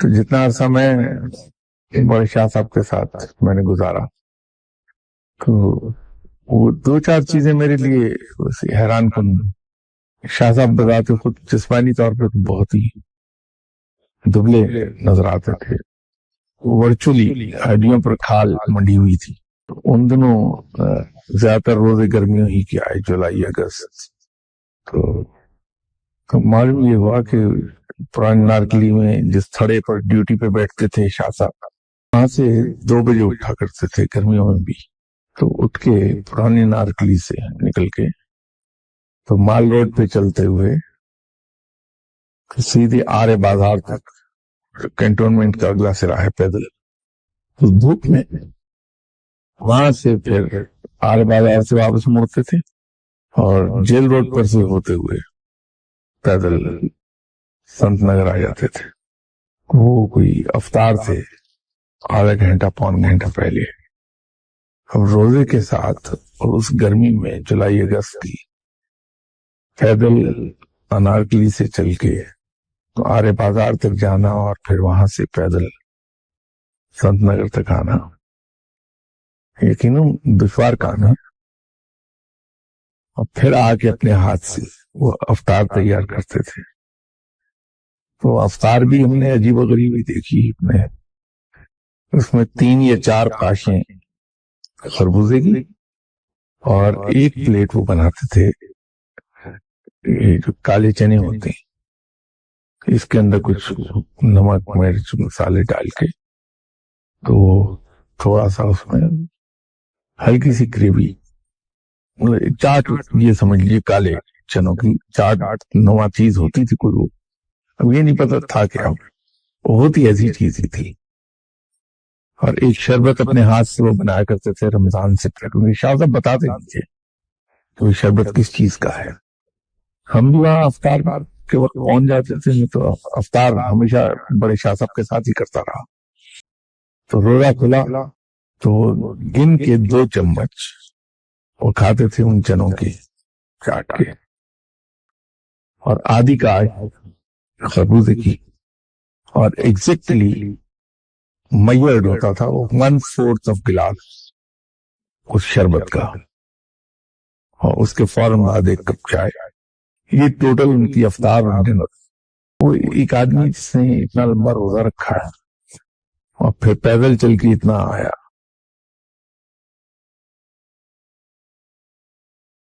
تو جتنا عرصہ میں بڑے شاہ صاحب کے ساتھ میں نے گزارا تو وہ دو چار چیزیں میرے لیے حیران کن. شاہ صاحب بذات خود جسمانی طور پہ بہت ہی دبلے نظر آتے تھے. ورچولی ہڈیوں پر کھال منڈی ہوئی تھی. ان دنوں زیادہ تر روزے گرمیوں ہی کے آئے، جولائی اگست. تو معلوم یہ ہوا کہ پرانی نارکلی میں جس تھڑے پر ڈیوٹی پہ بیٹھتے تھے شاہ صاحب، وہاں سے 2 بجے اٹھا کرتے تھے گرمیوں میں بھی. تو اٹھ کے پرانی نارکلی سے نکل کے تو مال روڈ پہ چلتے ہوئے سیدھے آرے بازار تک، کینٹونمنٹ کا اگلا سرا ہے، پیدل. تو دھوپ میں وہاں سے پھر آرے بازار سے واپس مڑتے تھے اور جیل روڈ پر سے ہوتے ہوئے پیدل سنت نگر آ جاتے تھے. وہ کوئی افطار سے آدھا گھنٹہ پون گھنٹہ پہلے. اب روزے کے ساتھ اور اس گرمی میں جولائی اگست کی پیدل انارکلی سے چل کے تو آرے بازار تک جانا اور پھر وہاں سے پیدل سنت نگر تک آنا یقیناً دشوار کام ہے. اور پھر آ کے اپنے ہاتھ سے وہ افطار تیار کرتے تھے. تو افطار بھی ہم نے عجیب و غریب ہی دیکھی. اس میں 3 یا 4 قاشیں خربوزے کی اور 1 پلیٹ وہ بناتے تھے جو کالے چنے ہوتے ہیں، اس کے اندر کچھ نمک مرچ مسالے ڈال کے، تو تھوڑا سا اس میں ہلکی سی گریوی، چاٹ یہ سمجھ لیجیے کالے چنوں کی چاٹ نما چیز ہوتی تھی کوئی. وہ اب یہ نہیں پتا تھا کہ اب بہت ہی ایسی چیز ہی تھی. اور ایک شربت اپنے ہاتھ سے وہ بنایا کرتے تھے رمضان سے پہلے. شاہ صاحب بتاتے دیجیے کہ وہ شربت کس چیز کا ہے. ہم بھی وہاں افطار کے وقت پہنچ جاتے تھے تو افطار ہمیشہ بڑے شاہ صاحب کے ساتھ ہی کرتا رہا. تو روزہ کھلا تو گن کے 2 چمچ وہ کھاتے تھے ان چنوں کے چاٹ کے، اور آدھی کا خربوزے کی، اور ایگزیکٹلی میئرڈ ہوتا تھا وہ 1/4 آف گلاس اس شربت کا، اور اس کے فوراً بعد 1 کپ چائے. یہ ٹوٹل ان کی افطار ڈنر. وہ ایک آدمی جس نے اتنا لمبا روزہ رکھا ہے اور پھر پیدل چل کے اتنا آیا